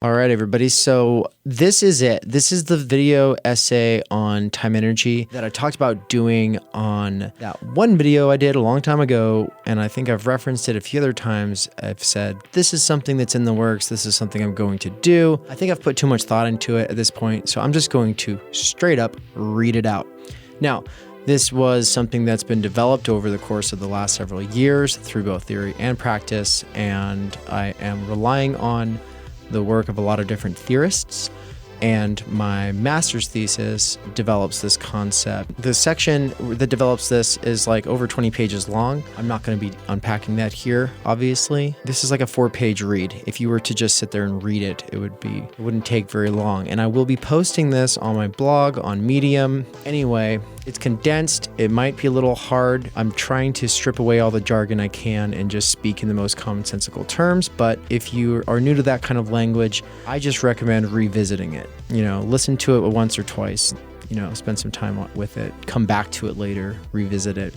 All right, everybody. So this is it. This is the video essay on time energy that I talked about doing on that one video I did a long time ago. And I think I've referenced it a few other times. I've said, this is something that's in the works. This is something I'm going to do. I think I've put too much thought into it at this point. So I'm just going to straight up read it out. Now, this was something that's been developed over the course of the last several years through both theory and practice. And I am relying on the work of a lot of different theorists, and my master's thesis develops this concept. The section that develops this is like over 20 pages long. I'm not going to be unpacking that here, obviously. This is like a 4-page read. If you were to just sit there and read it, it wouldn't take very long. And I will be posting this on my blog on Medium. Anyway, it's condensed. It might be a little hard. I'm trying to strip away all the jargon I can and just speak in the most commonsensical terms. But if you are new to that kind of language, I just recommend revisiting it. Listen to it once or twice, spend some time with it, come back to it later, revisit it.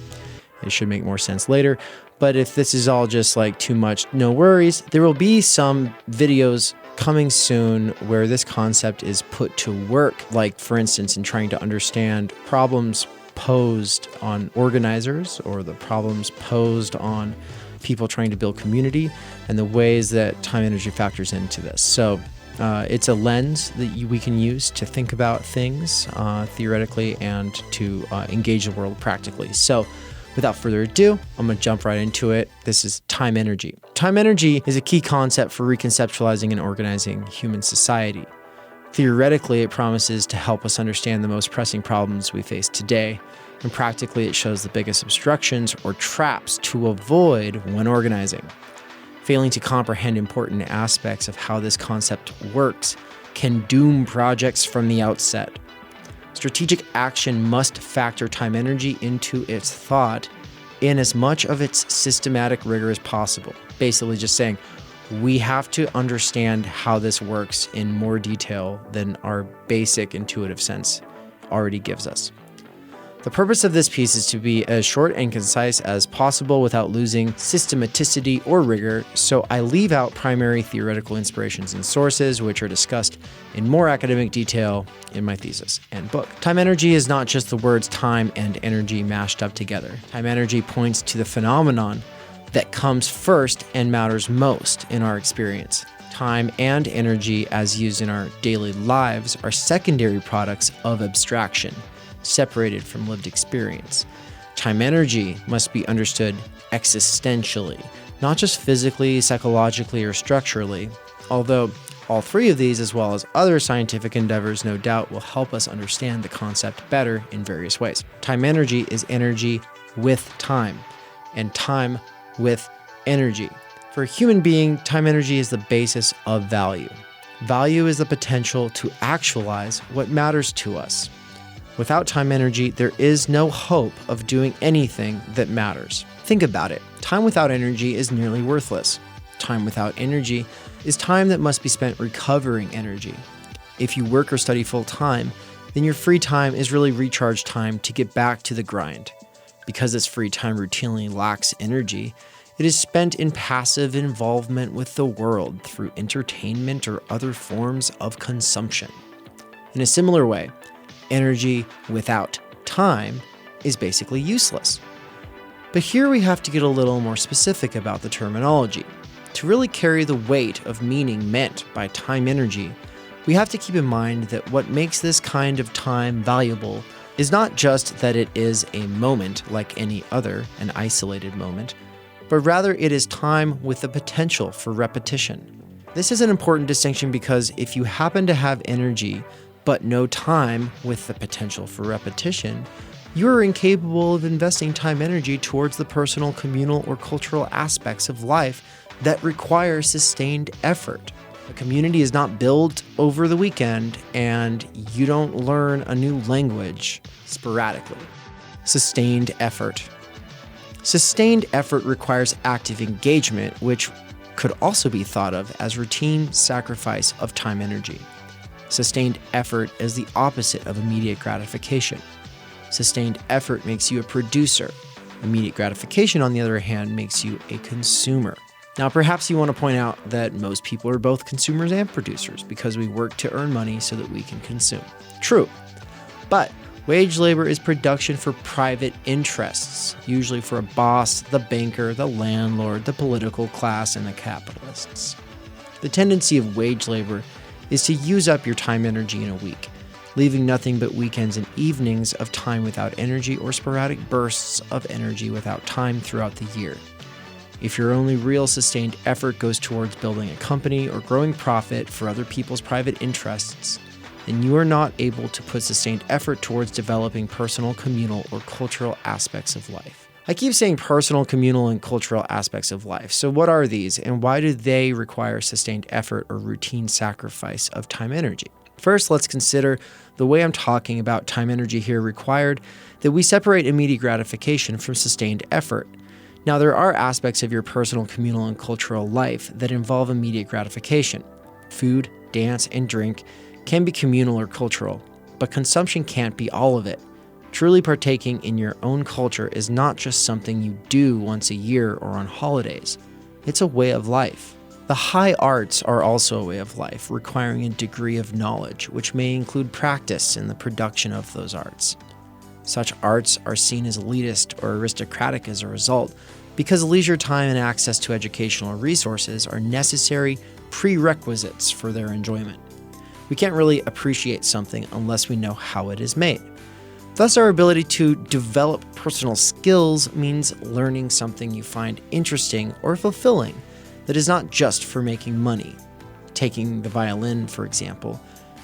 It should make more sense later. But if this is all just like too much, no worries. There will be some videos coming soon where this concept is put to work, like for instance, in trying to understand problems posed on organizers or the problems posed on people trying to build community and the ways that time energy factors into this. So it's a lens that we can use to think about things theoretically and to engage the world practically. So without further ado, I'm going to jump right into it. This is time energy. Time energy is a key concept for reconceptualizing and organizing human society. Theoretically, it promises to help us understand the most pressing problems we face today, and practically it shows the biggest obstructions or traps to avoid when organizing. Failing to comprehend important aspects of how this concept works can doom projects from the outset. Strategic action must factor time energy into its thought in as much of its systematic rigor as possible. Basically just saying, we have to understand how this works in more detail than our basic intuitive sense already gives us. The purpose of this piece is to be as short and concise as possible without losing systematicity or rigor, so I leave out primary theoretical inspirations and sources, which are discussed in more academic detail in my thesis and book. Time energy is not just the words time and energy mashed up together. Time energy points to the phenomenon that comes first and matters most in our experience. Time and energy, as used in our daily lives, are secondary products of abstraction, separated from lived experience. Time energy must be understood existentially, not just physically, psychologically, or structurally, although all three of these, as well as other scientific endeavors, no doubt will help us understand the concept better in various ways. Time energy is energy with time, and time with energy. For a human being, time energy is the basis of value. Value is the potential to actualize what matters to us. Without time energy, there is no hope of doing anything that matters. Think about it. Time without energy is nearly worthless. Time without energy is time that must be spent recovering energy. If you work or study full time, then your free time is really recharge time to get back to the grind. Because this free time routinely lacks energy, it is spent in passive involvement with the world through entertainment or other forms of consumption. In a similar way, energy without time is basically useless. But here we have to get a little more specific about the terminology. To really carry the weight of meaning meant by time energy, we have to keep in mind that what makes this kind of time valuable is not just that it is a moment like any other, an isolated moment, but rather it is time with the potential for repetition. This is an important distinction because if you happen to have energy but no time with the potential for repetition, you are incapable of investing time energy towards the personal, communal, or cultural aspects of life that require sustained effort. A community is not built over the weekend, and you don't learn a new language sporadically. Sustained effort. Sustained effort requires active engagement, which could also be thought of as routine sacrifice of time energy. Sustained effort is the opposite of immediate gratification. Sustained effort makes you a producer. Immediate gratification, on the other hand, makes you a consumer. Now, perhaps you want to point out that most people are both consumers and producers because we work to earn money so that we can consume. True. But wage labor is production for private interests, usually for a boss, the banker, the landlord, the political class, and the capitalists. The tendency of wage labor is to use up your time energy in a week, leaving nothing but weekends and evenings of time without energy or sporadic bursts of energy without time throughout the year. If your only real sustained effort goes towards building a company or growing profit for other people's private interests, then you are not able to put sustained effort towards developing personal, communal, or cultural aspects of life. I keep saying personal, communal, and cultural aspects of life. So what are these, and why do they require sustained effort or routine sacrifice of time energy? First, let's consider the way I'm talking about time energy here required that we separate immediate gratification from sustained effort. Now, there are aspects of your personal, communal, and cultural life that involve immediate gratification. Food, dance, and drink can be communal or cultural, but consumption can't be all of it. Truly partaking in your own culture is not just something you do once a year or on holidays. It's a way of life. The high arts are also a way of life, requiring a degree of knowledge, which may include practice in the production of those arts. Such arts are seen as elitist or aristocratic as a result, because leisure time and access to educational resources are necessary prerequisites for their enjoyment. We can't really appreciate something unless we know how it is made. Thus, our ability to develop personal skills means learning something you find interesting or fulfilling that is not just for making money. Taking the violin, for example,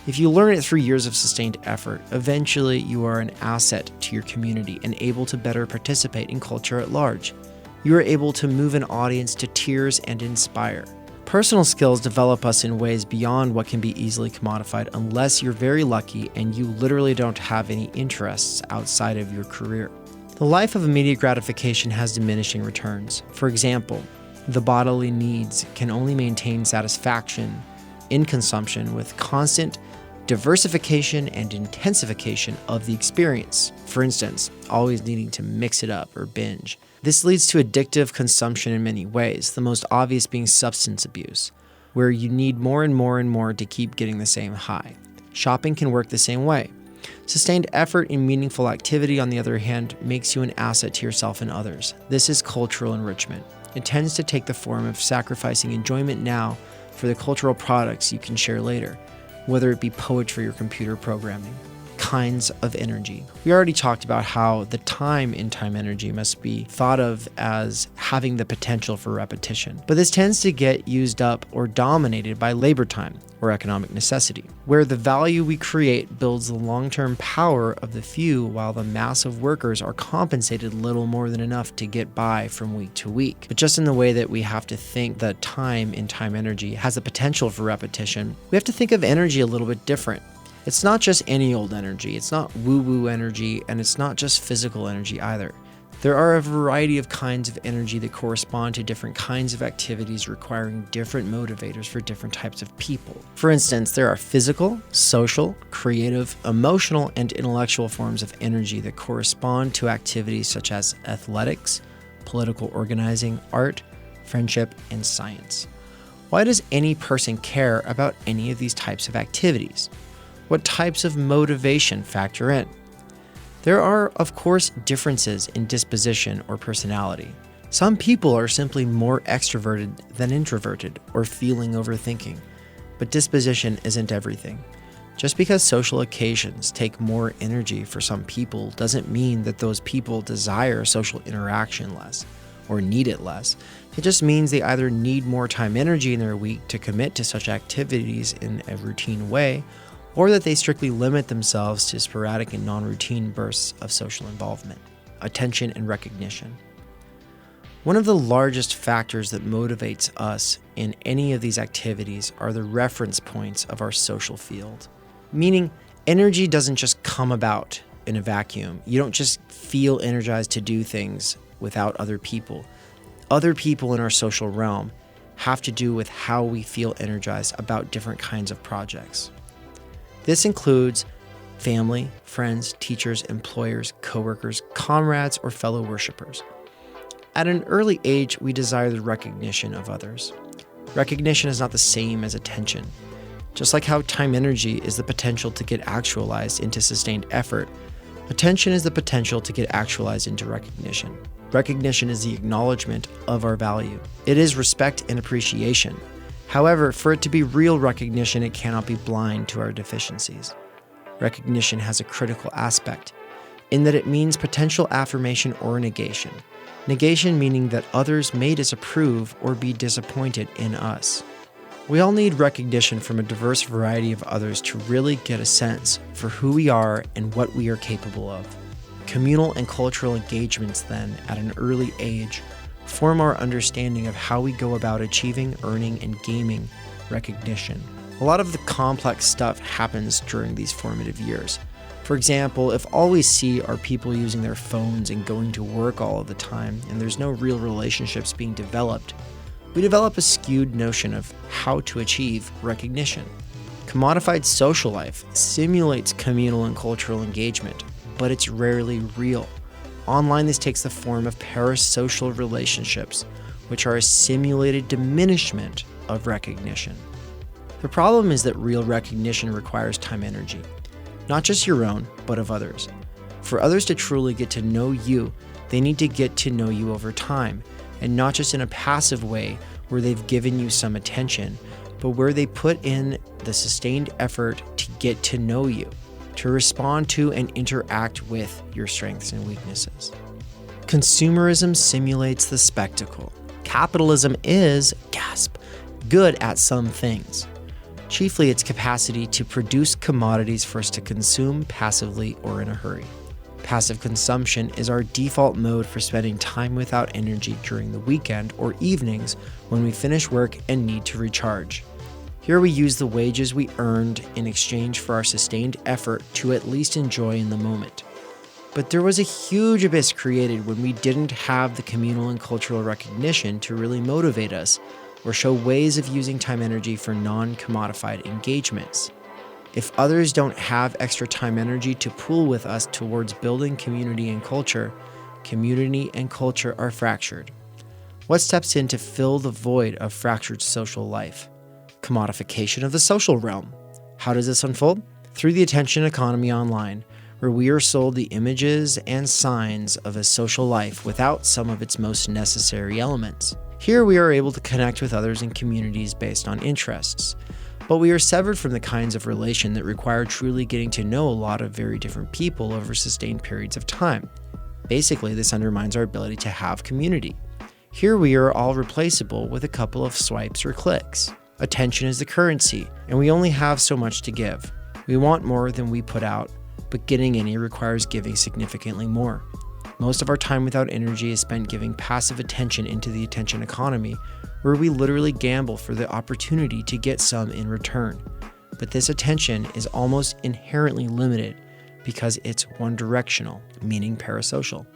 if you learn it through years of sustained effort, eventually you are an asset to your community and able to better participate in culture at large. You are able to move an audience to tears and inspire. Personal skills develop us in ways beyond what can be easily commodified unless you're very lucky and you literally don't have any interests outside of your career. The life of immediate gratification has diminishing returns. For example, the bodily needs can only maintain satisfaction in consumption with constant diversification and intensification of the experience. For instance, always needing to mix it up or binge. This leads to addictive consumption in many ways, the most obvious being substance abuse, where you need more and more and more to keep getting the same high. Shopping can work the same way. Sustained effort in meaningful activity, on the other hand, makes you an asset to yourself and others. This is cultural enrichment. It tends to take the form of sacrificing enjoyment now for the cultural products you can share later, whether it be poetry or computer programming. Kinds of energy. We already talked about how the time in time energy must be thought of as having the potential for repetition, but this tends to get used up or dominated by labor time or economic necessity, where the value we create builds the long-term power of the few while the mass of workers are compensated little more than enough to get by from week to week. But just in the way that we have to think that time in time energy has the potential for repetition, we have to think of energy a little bit different. It's not just any old energy, it's not woo-woo energy, and it's not just physical energy either. There are a variety of kinds of energy that correspond to different kinds of activities requiring different motivators for different types of people. For instance, there are physical, social, creative, emotional, and intellectual forms of energy that correspond to activities such as athletics, political organizing, art, friendship, and science. Why does any person care about any of these types of activities? What types of motivation factor in? There are, of course, differences in disposition or personality. Some people are simply more extroverted than introverted or feeling overthinking, but disposition isn't everything. Just because social occasions take more energy for some people doesn't mean that those people desire social interaction less or need it less. It just means they either need more time energy in their week to commit to such activities in a routine way, or that they strictly limit themselves to sporadic and non-routine bursts of social involvement, attention, and recognition. One of the largest factors that motivates us in any of these activities are the reference points of our social field. Meaning, energy doesn't just come about in a vacuum. You don't just feel energized to do things without other people. Other people in our social realm have to do with how we feel energized about different kinds of projects. This includes family, friends, teachers, employers, coworkers, comrades, or fellow worshipers. At an early age, we desire the recognition of others. Recognition is not the same as attention. Just like how time energy is the potential to get actualized into sustained effort, attention is the potential to get actualized into recognition. Recognition is the acknowledgement of our value. It is respect and appreciation. However, for it to be real recognition, it cannot be blind to our deficiencies. Recognition has a critical aspect, in that it means potential affirmation or negation. Negation meaning that others may disapprove or be disappointed in us. We all need recognition from a diverse variety of others to really get a sense for who we are and what we are capable of. Communal and cultural engagements then, at an early age, form our understanding of how we go about achieving, earning, and gaining recognition. A lot of the complex stuff happens during these formative years. For example, if all we see are people using their phones and going to work all of the time, and there's no real relationships being developed, we develop a skewed notion of how to achieve recognition. Commodified social life simulates communal and cultural engagement, but it's rarely real. Online, this takes the form of parasocial relationships, which are a simulated diminishment of recognition. The problem is that real recognition requires time energy. Not just your own, but of others. For others to truly get to know you, they need to get to know you over time, and not just in a passive way where they've given you some attention, but where they put in the sustained effort to get to know you, to respond to and interact with your strengths and weaknesses. Consumerism simulates the spectacle. Capitalism is, gasp, good at some things. Chiefly its capacity to produce commodities for us to consume passively or in a hurry. Passive consumption is our default mode for spending time without energy during the weekend or evenings when we finish work and need to recharge. Here we use the wages we earned in exchange for our sustained effort to at least enjoy in the moment. But there was a huge abyss created when we didn't have the communal and cultural recognition to really motivate us or show ways of using time energy for non-commodified engagements. If others don't have extra time energy to pool with us towards building community and culture are fractured. What steps in to fill the void of fractured social life? Commodification of the social realm. How does this unfold? Through the attention economy online, where we are sold the images and signs of a social life without some of its most necessary elements. Here we are able to connect with others in communities based on interests, but we are severed from the kinds of relation that require truly getting to know a lot of very different people over sustained periods of time. Basically, this undermines our ability to have community. Here we are all replaceable with a couple of swipes or clicks. Attention is the currency, and we only have so much to give. We want more than we put out, but getting any requires giving significantly more. Most of our time without energy is spent giving passive attention into the attention economy, where we literally gamble for the opportunity to get some in return. But this attention is almost inherently limited because it's one-directional, meaning parasocial.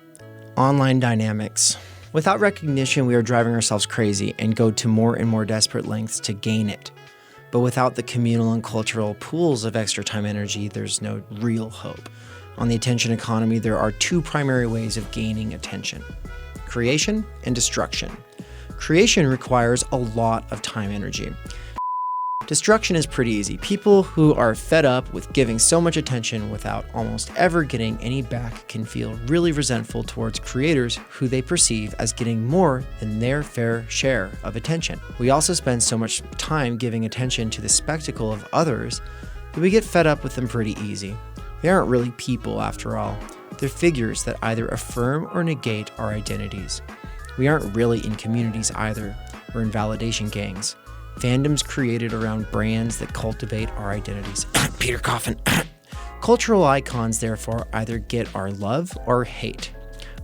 Online dynamics. Without recognition, we are driving ourselves crazy and go to more and more desperate lengths to gain it. But without the communal and cultural pools of extra time energy, there's no real hope. On the attention economy, there are two primary ways of gaining attention: creation and destruction. Creation requires a lot of time energy. Destruction is pretty easy. People who are fed up with giving so much attention without almost ever getting any back can feel really resentful towards creators who they perceive as getting more than their fair share of attention. We also spend so much time giving attention to the spectacle of others that we get fed up with them pretty easy. They aren't really people after all. They're figures that either affirm or negate our identities. We aren't really in communities either. We're in validation gangs. Fandoms created around brands that cultivate our identities. Peter Coffin. Cultural icons, therefore, either get our love or hate.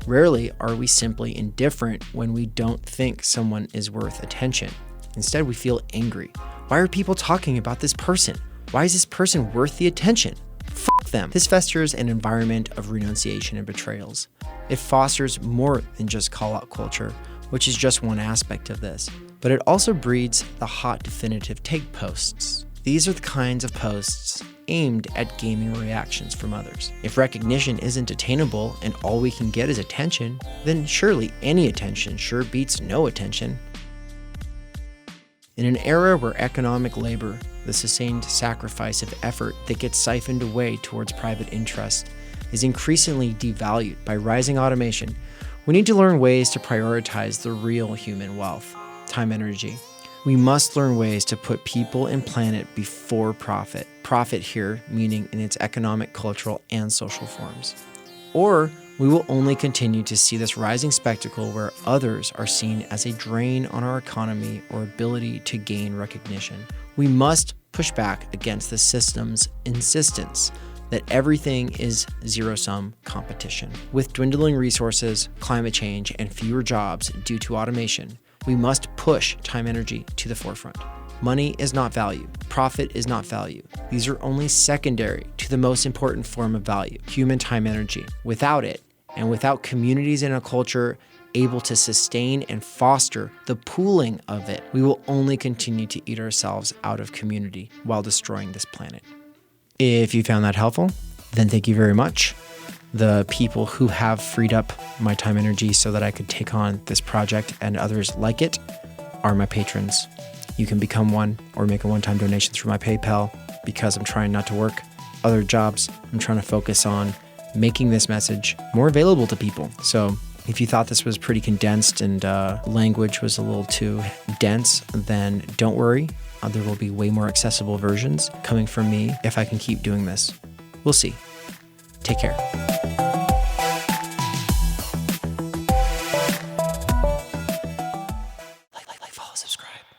Rarely are we simply indifferent when we don't think someone is worth attention. Instead, we feel angry. Why are people talking about this person? Why is this person worth the attention? Fuck them. This festers an environment of renunciation and betrayals. It fosters more than just call-out culture, which is just one aspect of this, but it also breeds the hot definitive take posts. These are the kinds of posts aimed at gaming reactions from others. If recognition isn't attainable and all we can get is attention, then surely any attention sure beats no attention. In an era where economic labor, the sustained sacrifice of effort that gets siphoned away towards private interest, is increasingly devalued by rising automation, we need to learn ways to prioritize the real human wealth, time energy. We must learn ways to put people and planet before profit. Profit here meaning in its economic, cultural, and social forms. Or we will only continue to see this rising spectacle where others are seen as a drain on our economy or ability to gain recognition. We must push back against the system's insistence that everything is zero-sum competition. With dwindling resources, climate change, and fewer jobs due to automation, we must push time energy to the forefront. Money is not value. Profit is not value. These are only secondary to the most important form of value, human time energy. Without it, and without communities in a culture able to sustain and foster the pooling of it, we will only continue to eat ourselves out of community while destroying this planet. If you found that helpful, then thank you very much. The people who have freed up my time energy so that I could take on this project and others like it are my patrons. You can become one or make a one-time donation through my PayPal because I'm trying not to work other jobs. I'm trying to focus on making this message more available to people. So if you thought this was pretty condensed and language was a little too dense, then don't worry. There will be way more accessible versions coming from me if I can keep doing this. We'll see. Take care.